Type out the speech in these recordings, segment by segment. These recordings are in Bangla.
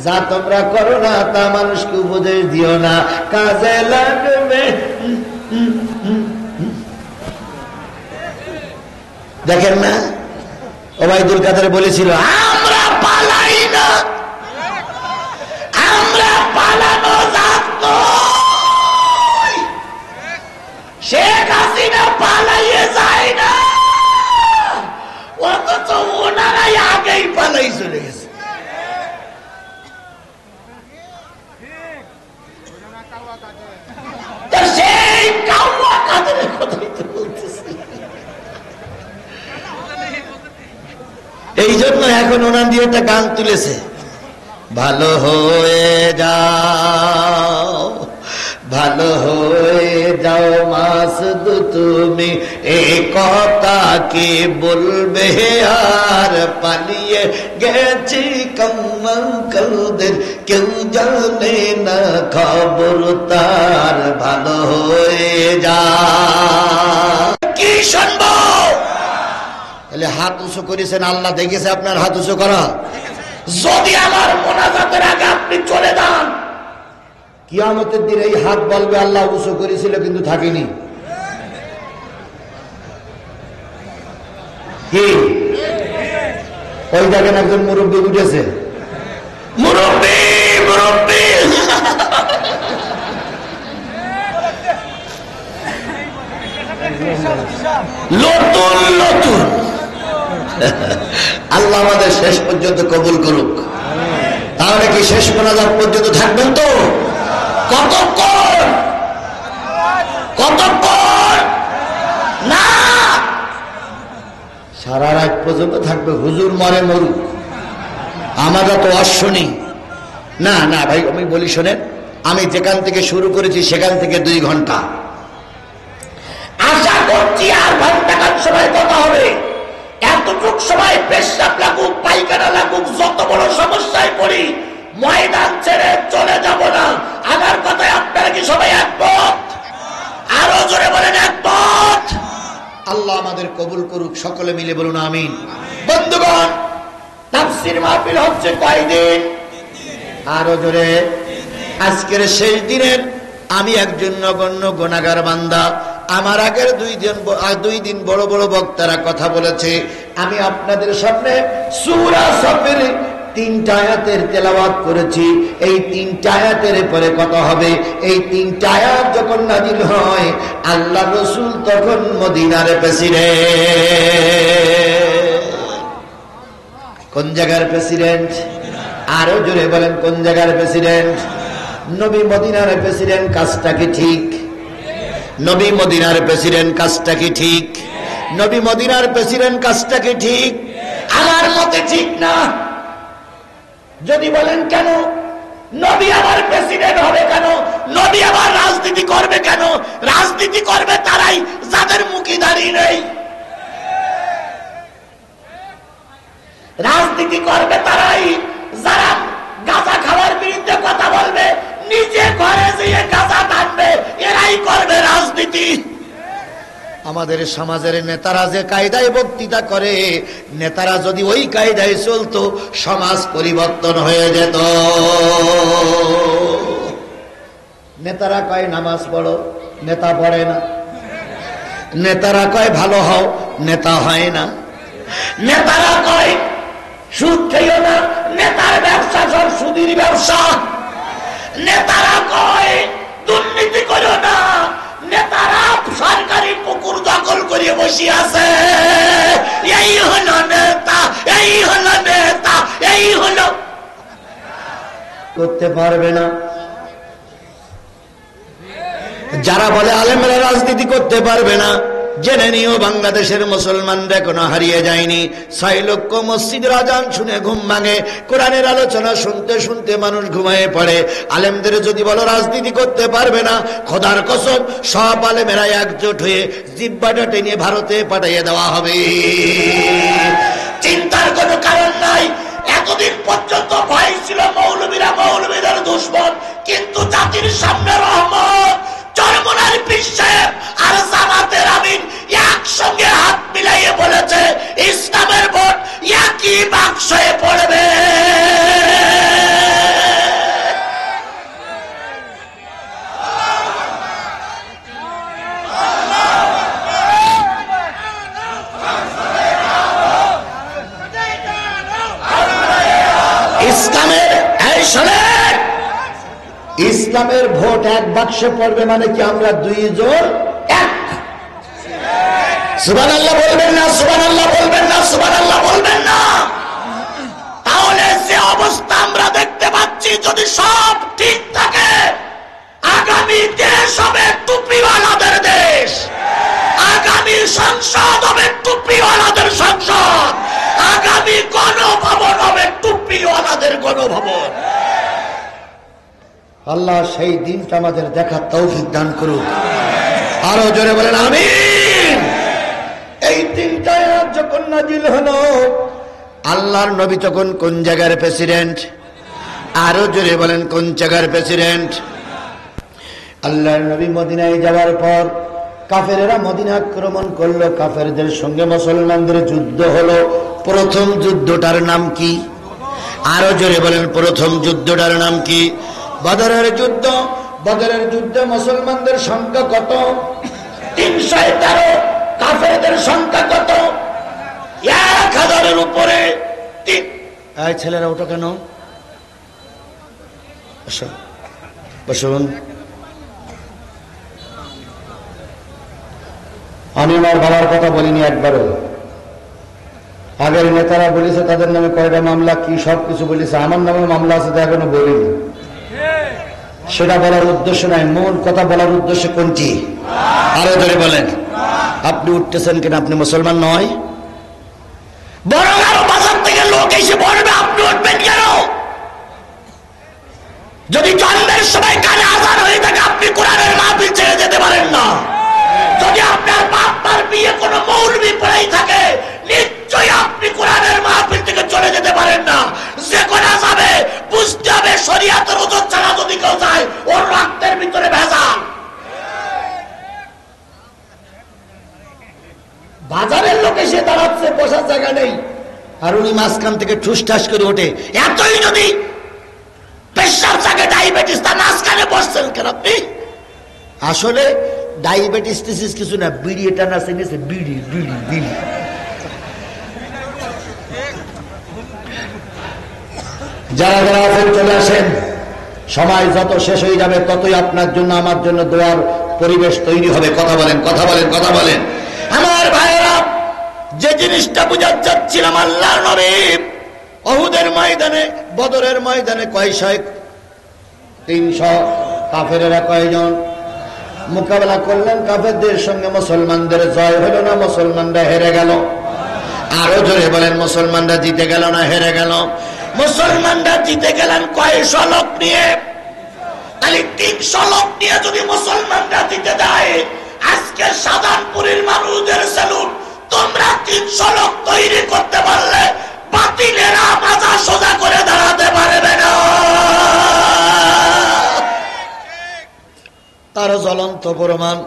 যা তোমরা করো না তা মানুষকে উপদেশ দিও না, কাজে লাগবে। দেখেন না, ওবায়দুল কাদের বলেছিল আমরা পালাই না, আমরা পালানো জাত নই। শেখ হাসিনা পালাইয়ে যায় না, অথচ ওনারাই আগেই পালাই চলে গেছে। সেই কাউয়া কাদের কথাই তো বলতেছি। এই জন্য এখন ওনার দিয়ে একটা গান তুলেছে, ভালো হয়ে যাও, ভালো হয়ে যাও মাসুদ তুমি, এ কথা কি বলবে আর পালিয়ে গেছি কমঙ্গলদের, কেউ জানে না খবর তার, ভালো হয়ে যাও। কি শুনবো? তাহলে হাত উঁচু করেছেন, আল্লাহ দেখেছে আপনার হাত উঁচু করা। যদি আমার মোনাজাতের আগে আপনি চলে যান, কিয়ামতের দিন এই হাত বলবে আল্লাহ উঁচু করেছিল কিন্তু থাকিনি। কি ওই দেখেন একজন মুরব্বী উঠেছে, মুরব্বী মুরব্বী নতুন নতুন। আল্লাহ আমাদের শেষ পর্যন্ত কবুল করুক। তাহলে কি শেষ মোনাজাত পর্যন্ত থাকবেন তো? কতক্ষণ? কতক্ষণ? না, সারা রাত পর্যন্ত থাকবে। হুজুর মরে মরুক, আমরা তো অশ্বনি। না না ভাই, আমি বলি শোনেন, আমি যেখান থেকে শুরু করেছি সেখান থেকে 2 ঘন্টা। আশা করছি আর ঘন্টাখান সময় কথা হবে। এতটুক সময় পেশাব লাগুক, পায়খানা লাগুক, যত বড় সমস্যায় পড়ি, ময়দান ছেড়ে চলে যাব না। আমার কথায় আপনারা কি সবাই একমত? আরো জোরে বলেন একমত। আল্লাহ আমাদের কবুল করুক, সকলে মিলে বলুন আমিন। বন্ধুগণ, তাফসীর মাহফিল হচ্ছে কয়দিন? আরো জোরে। আজকের শেষ দিনের আমি একজন নগণ্য গুনাহগার বান্দা। আমার আগের 2 দিন বড় বড় বক্তারা কথা বলেছে। আমি আপনাদের সামনে সূরা সফের 3টা আয়াতের তেলাওয়াত করেছি। এই 3টা আয়াতের পরে কথা হবে। এই 3টা আয়াত যখন নাজিল হয়, আল্লাহ রাসূল তখন মদিনার প্রেসিডেন্ট। কোন জায়গার প্রেসিডেন্ট? আরো জোরে বলেন, কোন জায়গার প্রেসিডেন্ট? নবী মদিনার প্রেসিডেন্ট। কাজটা কি ঠিক? নবী মদিনার প্রেসিডেন্ট কাজটা কি ঠিক? নবী মদিনার প্রেসিডেন্ট কাজটা কি ঠিক? আমার মতে ঠিক না। যদি বলেন কেন নবী আবার প্রেসিডেন্ট হবে, কেন নবী আবার রাজনীতি করবে, কেন রাজনীতি করবে তারাই যাদের মুখে দাঁড়িয়ে নেই। রাজনীতি করবে তারাই যারা গাঁজা খাওয়ার বিরুদ্ধে কথা বলবে, নিজে ঘরে যেয়ে গাঁজা টানবে, এরাই করবে রাজনীতি। আমাদের সমাজের নেতারা যে কায়দায় বক্তৃতা করে, নেতারা যদি ওই কায়দায় চলতো, সমাজ পরিবর্তন হয়ে যেত। নেতারা কয় নামাজ পড়ো, নেতা পড়ে না। নেতারা কয় ভালো হও, নেতা হয় না। নেতারা কয় সুদ খেও না, নেতার ব্যবসা সব সুদের ব্যবসা। নেতারা কয় দুর্নীতি করো না, নেতারা সরকারি পুকুর দখল করে বসে আছে। এই হলো নেতা, এই হলো নেতা, এই হলো। করতে পারবে না। যারা বলে আলেমরা রাজনীতি করতে পারবে না, জেনে নিও বাংলাদেশের মুসলমানরা এখনো হারিয়ে যায়নি। 6 লক্ষ মসজিদের আজান শুনে ঘুম ভাঙে, কোরআনের আলোচনা শুনতে শুনতে মানুষ ঘুমিয়ে পড়ে। আলেমদের যদি বলো রাজনীতি করতে পারবে না, খোদার কসম সব আলেমেরা একজোট হয়ে জিব্বাটা টেনে ভারতে পাঠিয়ে দেওয়া হবে। চিন্তার কোনো কারণ নাই। এতদিন পর্যন্ত ভয় ছিল মৌলবীরা মৌলবীদের দুশমন, কিন্তু জাতির সামনে রহমত। চরমনার পীর সাহেব আর জামাতের আমিন একসঙ্গে হাত মিলাইয়ে বলেছে ইসলামের ভোট এক কি বাক্সে পড়বে? ইসলামের ইসলামের ভোট এক বাক্সে পড়বে মানে কি আমরা দুইজন এক? সুবহানাল্লাহ বলবেন না, সুবহানাল্লাহ বলবেন না, সুবহানাল্লাহ বলবেন না। তাহলে যে অবস্থা আমরা দেখতে পাচ্ছি, যদি সব ঠিক থাকে, আগামী দেশ হবে টুপিওয়ালাদের দেশ, আগামী সংসদ হবে টুপিওয়ালাদের সংসদ, আগামী গণভবন হবে টুপিওয়ালাদের গণভবন। আল্লাহ সেই দিনটা আমাদের দেখার তৌফিক দান করুক। আরো জোরে বলেন আমিন। এই দিনটা যখন নাজিল হলো, আল্লাহর নবী তখন কোন জায়গার প্রেসিডেন্ট? আরো জোরে বলেন কোন জায়গার প্রেসিডেন্ট? আল্লাহর নবী মদিনায় যাওয়ার পর কাফেরেরা মদিনা আক্রমণ করলো, কাফেরদের সঙ্গে মুসলমানদের যুদ্ধ হলো। প্রথম যুদ্ধটার নাম কি? আরো জোরে বলেন প্রথম যুদ্ধটার নাম কি? বদরের যুদ্ধ। বদরের যুদ্ধে মুসলমানদের সংখ্যা কত? 313। কাফেরদের সংখ্যা কত? 1000-এর উপরে। এই ছেলেরা ওটা কেন? বসুন। আমি আমার বাবার কথা বলিনি একবারও। আগের নেতারা বলেছে তাদের নামে কয়টা মামলা কি সব কিছু বলেছে, আমার নামে মামলা আছে তা এখনো বলিনি। সেটা বলার উদ্দেশ্য নাই, মূল কথা বলার উদ্দেশ্য কোনটি? আরো ধরে বলেন। আপনি উঠতেছেন কেন? আপনি মুসলমান নয়? বরং আরো বাজার থেকে লোক এসে বলবে আপনি উঠবেন কেন? যদি জন্মের সময় কানে আজান হয়ে থাকে আপনি কোরআনের মাহফিল ছেড়ে যেতে পারেন না। যদি আপনার বাপমার বিয়ে কোনো মৌলবি পড়াই থাকে নিশ্চয়ই আপনি কোরআনের মাহফিল থেকে চলে যেতে পারেন না। যে কোনা যাবে বুঝতে হবে শরীয়তের ওজোর ছাড়া যদি কেউ যায় ওর রক্তের ভিতরে ভেজাল। বাজারের লোক এসে দাঁড়াচ্ছে, বসার জায়গা নেই, আর উনি মাঝখান থেকে ঠুসঠাস করে ওঠে। এতই যদি প্রেসার থাকে, ডায়াবেটিস, তার মাঝখানে বসছেন কেন আপনি? আসলে ডায়াবেটিস টিসিস কিছু না, বিড়ি এটা না চিনেছে, বিড়ি বিড়ি বিড়ি। যারা যারা আছেন চলে আসেন। সময় যত শেষ হয়ে যাবে ততই আপনার জন্য আমার জন্য দোয়ার পরিবেশ তৈরি হবে। কথা বলেন, কথা বলেন, কথা বলেন। আমার ভাইয়েরা, যে জিনিসটা বুঝাতে চাচ্ছিলাম, আল্লাহর নবী উহুদের ময়দানে, বদরের ময়দানে কয়শো? 300। কাফেরেরা কয়জন? মোকাবেলা করলেন কাফেরদের সঙ্গে, মুসলমানদের জয় হলো না, মুসলমানরা হেরে গেল। আরো জোরে বলেন, মুসলমানরা জিতে গেল না হেরে গেল? মুসলমানরা জিতে গেলেন কয়শো লোক নিয়ে? খালি 300 লোক নিয়ে যদি মুসলমানরা জিতে যায়, আজকে শাহজাহানপুরের মানুষদের স্যালুট। তোমরা 300 লোক তৈরি করতে পারলে বাতিলেরা মাজা সোজা করে দাঁড়াতে পারবে না। তার জ্বলন্ত প্রমাণ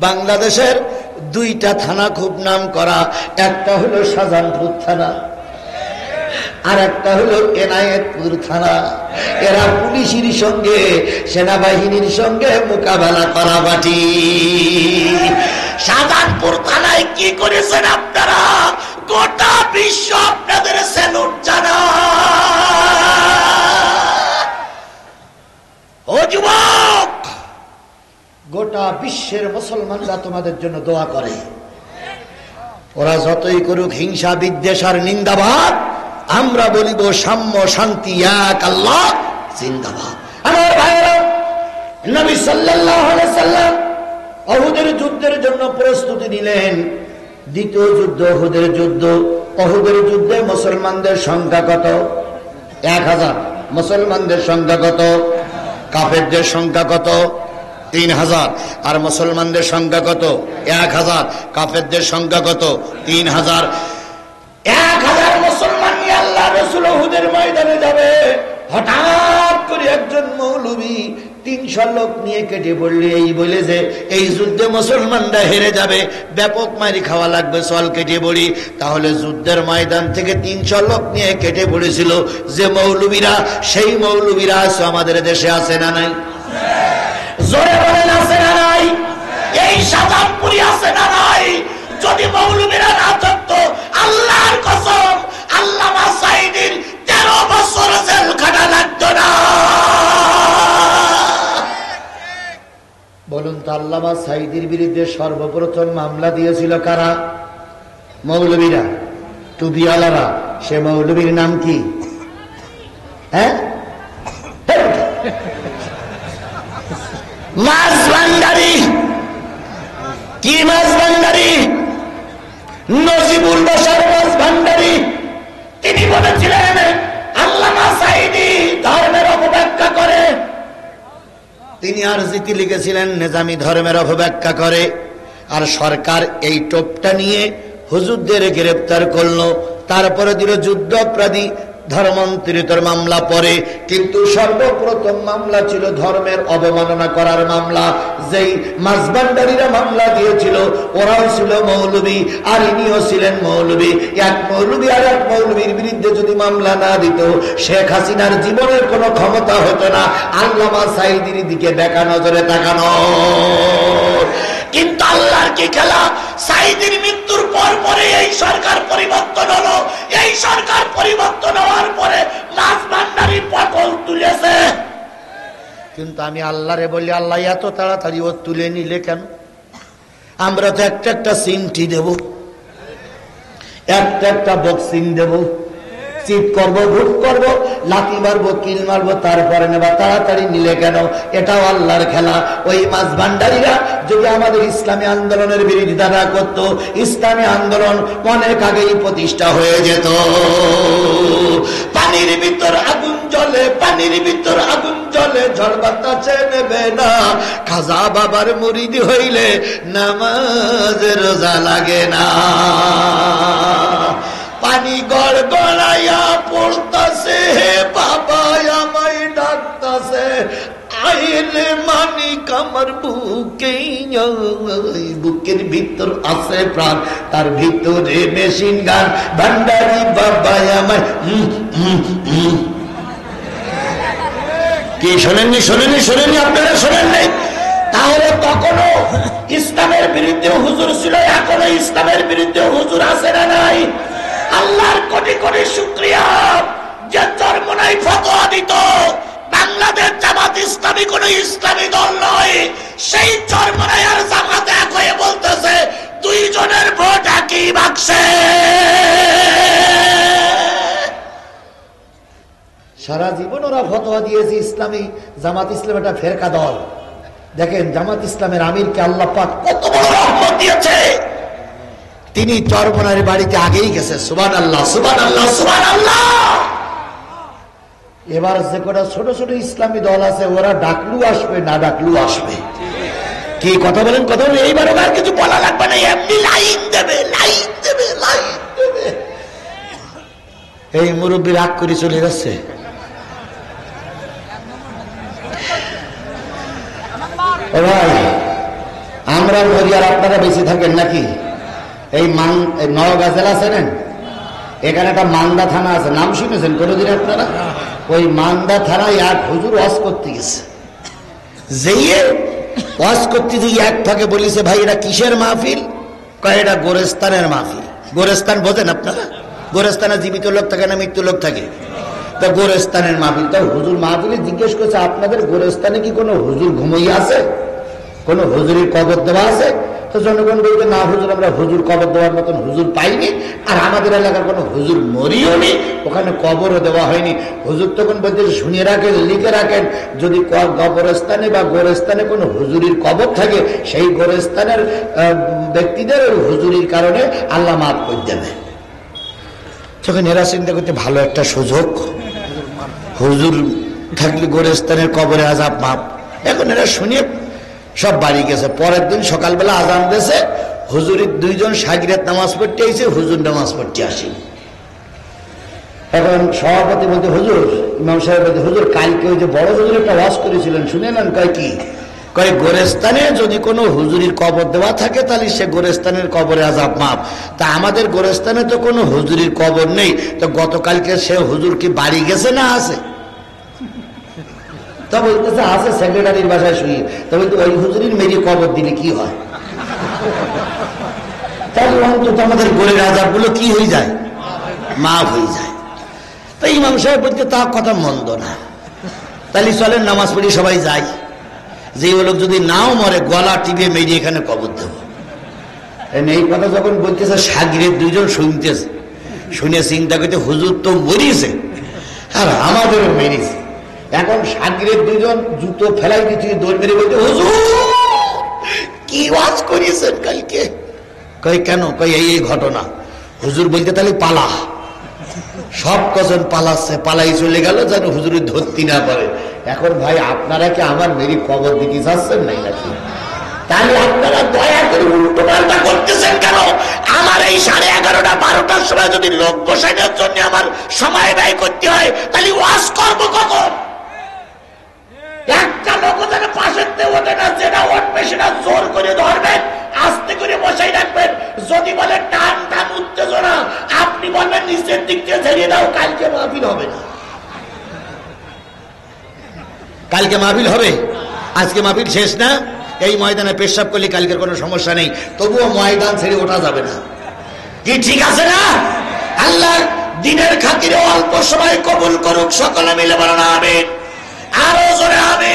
বাংলাদেশের 2টা থানা খুব নাম করা। একটা হলো শাহজাহানপুর থানা, আর একটা হলো এনায়েতপুর থানা। এরা পুলিশের সঙ্গে, সেনাবাহিনীর সঙ্গে মোকাবেলা করা বাটি। শাহজাহানপুর থানায় কি করেছেন আপনারা? গোটা বিশ্ব আপনাদের স্যালুট জানা। ও যুবক, গোটা বিশ্বের মুসলমানরা তোমাদের জন্য দোয়া করে। ওরা যতই করুক হিংসা, বিদ্বেষ আর নিন্দাবাদ, আমরা বলিব সাম্য, শান্তি, এক আল্লাহ জিন্দাবাদ। আমার ভাইরা, নবী সাল্লাল্লাহু আলাইহি সাল্লাম উহুদের যুদ্ধের জন্য প্রস্তুতি নিলেন। দ্বিতীয় যুদ্ধ উহুদের যুদ্ধ। উহুদের যুদ্ধে মুসলমানদের সংখ্যা কত? 1000। মুসলমানদের সংখ্যা কত? কাফেরদের সংখ্যা কত? 3000। আর মুসলমানদের সংখ্যা কত? 1000। কাফেরদের সংখ্যা কত? 3000। 1000 মুসলমান নিয়ে আল্লাহ রাসূল উহুদের ময়দানে যাবে। হঠাৎ করে একজন মৌলবী 300 লোক নিয়ে কেটে পড়লে এই বলে যে এই যুদ্ধে মুসলমানরা হেরে যাবে, ব্যাপক মারি খাওয়া লাগবে, চল কেটে পড়ি। তাহলে যুদ্ধের ময়দান থেকে 300 লোক নিয়ে কেটে পড়েছিল যে মৌলবীরা, সেই মৌলবীরা আছে আমাদের দেশে আছে না নাই? জোরে বলেন আছে না নাই? এই শাহজাহানপুরি আছে না নাই? যদি মৌলবীরা না থাকতো, আল্লাহর কসম, আল্লামা সাঈদীর 13 বছর জেল খাটা লাগতো না। বলুন তো, আল্লামা সাঈদীর বিরুদ্ধে সর্বপ্রথম মামলা দিয়েছিল কারা? মৌলবীরা, টুপিওয়ালারা। সে মৌলবীর নাম কি? হ্যাঁ, মাছ ভান্ডারি। কি মাছ ভান্ডারি? নজিবুল বশর মাছ ভান্ডারি। তিনি বলেছিলেন আল্লামা সাঈদী ধর্মের অপব্যাখ্যা করে। তিনি আর জিতি লিখেছিলেন নেজামি ধর্মের অপব্যাখ্যা করে। আর সরকার এই টোপটা নিয়ে হুজুরদের গ্রেপ্তার করলো, তারপরে দিল যুদ্ধ অপরাধী ধর্মান্তরিতর মামলা পরে। কিন্তু সর্বপ্রথম মামলা ছিল ধর্মের অবমাননা করার মামলা। যেই মাঝবান্ডারীরা মামলা দিয়েছিল ওরাও ছিল মৌলবী, আর ইনিও ছিলেন মৌলবী। এক মৌলবী আর এক মৌলবীর বিরুদ্ধে যদি মামলা না দিত, শেখ হাসিনার জীবনের কোনো ক্ষমতা হতো না আল্লামা সাঈদীর দিকে দেখা নজরে তাকানো। কিন্তু আল্লাহর কি খেলা, সাঈদীর মৃত্যুর পর পরে এই সরকার পরিবর্তন হলো। এই সরকার পরিবর্তন হওয়ার পরে মাছ ভান্ডারি পটল তুলেছে। কিন্তু আমি আল্লাহরে বলি, আল্লাহ এত তাড়াতাড়ি ও তুলে নিলে কেন? আমরা তো একটা একটা সিমটি দেব, একটা একটা বক্সিং দেব, চিট করবো, ভোট করবো, লাঠি মারবো, কিল মারবো, তারপরে নেবা। তাড়াতাড়ি নিলে কেন? এটাও আল্লাহর খেলা। ওই মাছ ভান্ডারীরা যদি আমাদের ইসলামী আন্দোলনের বিরোধিতা না করতো, ইসলামী আন্দোলন অনেক আগেই প্রতিষ্ঠা হয়ে যেত। পানির ভিতর আগুন জ্বলে, পানির ভিতর আগুন জ্বলে, ঝড় বাতাসে নেবে না। খাজা বাবার মুরিদ হইলে নামাজ রোজা লাগে না। পানি গড় গড়াইয়া পড়তাছে, বাবা আমায় ডাকতাছে, আইলে মানিক আমার বুকে, বুকের ভিতর আছে প্রাণ, তার ভিতরে মেশিন গান। ভান্ডারি বাবা আমায় কি শোনেননি? শোনেননি? শোনেননি? আপনারা শোনেন নাই? তাহলে তখনও ইসলামের বিরুদ্ধে হুজুর ছিল, এখনো ইসলামের বিরুদ্ধে হুজুর আছে না নাই? আল্লাহর কোটি কোটি শুকরিয়া যে চরমোনাই ফতোয়া দিত বাংলাদেশ জামাত ইসলামী কোন ইসলামী দল নয়। সেই চরমোনাই আর জামাত এক হয়ে বলতেছে দুইজনের ভোট একই বাক্সে। সারা জীবন ওরা ফতোয়া দিয়েছে ইসলামী জামাত ইসলাম একটা ফেরকা দল। দেখেন জামাত ইসলামের আমিরকে আল্লাহ পাক কত বড় রহমত দিয়েছে। তিনি চরমোনার বাড়িতে আগেই গেছে। সুবহানাল্লাহ, সুবহানাল্লাহ, সুবহানাল্লাহ। এবার যে কটা ছোট ছোট ইসলামী দল আছে ওরা ডাকলু আসবে, না ডাকলু আসবে। কি কথা বলেন? কথা বলেন। এইবার আর কিছু বলা লাগবে না, এমনি লাইন দেবে, লাইন দেবে, লাইন দেবে। এই মুরব্বী রাগ করে চলে যাচ্ছে। ভাই আমরা মরি আর আপনারা বেঁচে থাকেন নাকি? এই নওগাঁ জেলা আছেন, এখানে একটা মান্দা থানা আছে, নাম শুনেছেন কোনোদিন আপনারা? ওই মান্দা থানায় এক হুজুর ওয়াজ করতে গেছে। যেয়ে ওয়াজ করতে গিয়ে এক ফাঁকে বলেছে, ভাই এটা কিসের মাহফিল? কয় এটা গোরস্তানের মাহফিল। গোরস্তান বোঝেন আপনারা? গোরস্তানে জীবিত লোক থাকে না মৃত্যু লোক থাকে? তা গোরস্তানের মাহফিল। তা হুজুর মাহফিলে জিজ্ঞেস করছে, আপনাদের গোরস্তানে কি কোনো হুজুর ঘুমাইয়া আছে? কোন হুজুরের কবর দেওয়া আছে? তো জনগণ বলবে, না হুজুর, আমরা হুজুর কবর দেওয়ার মতন হুজুর পাইনি, আর আমাদের এলাকার কোনো হুজুর মরিও নি, ওখানে কবরও দেওয়া হয়নি। হুজুর তখন বলতে, শুনিয়ে রাখেন, লিখে রাখেন, যদি কবরস্থানে বা গোরস্থানে কোনো হুজুরির কবর থাকে, সেই গোরস্থানের ব্যক্তিদের হুজুরির কারণে আল্লাহ মাফ করে দেবে। তখন এরা চিন্তা করতে, ভালো একটা সুযোগ, হুজুর থাকলে গোরস্থানের কবরে আযাব মাফ। এখন এরা শুনিয়ে সব বাড়ি গেছে। পরের দিন সকালবেলা আজান দিয়েছে, হুজুরের দুইজন শাগিরাত নামাজ পড়তে আইছে, হুজুর নামাজ পড়তে আসেনি। এখন সভাপতি বলতে, হুজুর, ইমাম সাহেব বলতে, হুজুর কালকে ওই যে বড় হুজুর একটা ওয়াজ করেছিলেন শুনে নেন। কয় কি? কয় গোরেস্তানে যদি কোনো হুজুরির কবর দেওয়া থাকে তাহলে সে গোরেস্তানের কবরে আযাব মাপ। তা আমাদের গোরেস্তানে তো কোনো হুজুরির কবর নেই, তো গতকালকে সে হুজুর কি বাড়ি গেছে না আছে? তা বলতেছে আছে, সেক্রেটারির বাসায় শুয়ে। তা বলতে ওই হুজুরির মেরি কবর দিলে কি হয়? তাহলে অন্তত আমাদের গোরের আযাব গুলো কি হয়ে যায়? মাফ হয়ে যায়। তো ইমাম সাহেব বলতে তা কথা মন্দ না, তাহলে চলেন নামাজ পড়ি সবাই যাই, যে লোক যদি নাও মরে গলা টিপে মেরে এখানে কবর দেব। এই কথা যখন বলতেছে সাগরের দুইজন শুনতেছে, শুনে চিন্তা করতে হুজুর তো মরিয়েছে আর আমাদেরও মেরেছে। এখন সাগরের দুইজন জুতো ফেলাই দিচ্ছে, দৌড় মেরে বলতে, হুজুর কি ওয়াজ করিয়েছেন কালকে? কই কেন? কই এই ঘটনা। হুজুর বলতে তাহলে পালা। সব কজন পালাচ্ছে, পালাই চলে গেল যেন হুজুরের ধরতি না পারে। এখন ভাই আপনারা কি আমার মেরি কবর দিতে চাচ্ছেন নাই নাকি? তাহলে আপনারা দয়া করে উল্টো পাল্টা করতেছেন কেন? আমার এই 11:30 12টার সময় যদি লোক বসানোর জন্য আমার সময় ব্যয় করতে হয়, তাহলে ওয়াজ করবো কখন? একটা লোক যেন পাশের দিয়ে ওঠে না, যেটা উঠবে সেটা জোর করে ধরবেন, আস্তে করে বসাই রাখবেন। যদি বলেন টান টান উত্তেজনা, আপনি বলবেন নিচের দিক দিয়ে ছেড়িয়ে দাও, কালকে মাহফিল হবে না। কালকে মাহফিল হবে, আজকে মাহফিল শেষ না? এই ময়দানে পেশাব করলে কালকের কোনো সমস্যা নেই, তবুও ময়দান ছেড়ে ওঠা যাবে না। কি ঠিক আছে না? আল্লাহ দিনের খাতিরে অল্প সময় কবুল করুক, সকলে মিলে বলেন আমিন। আরো জোরে আমিন।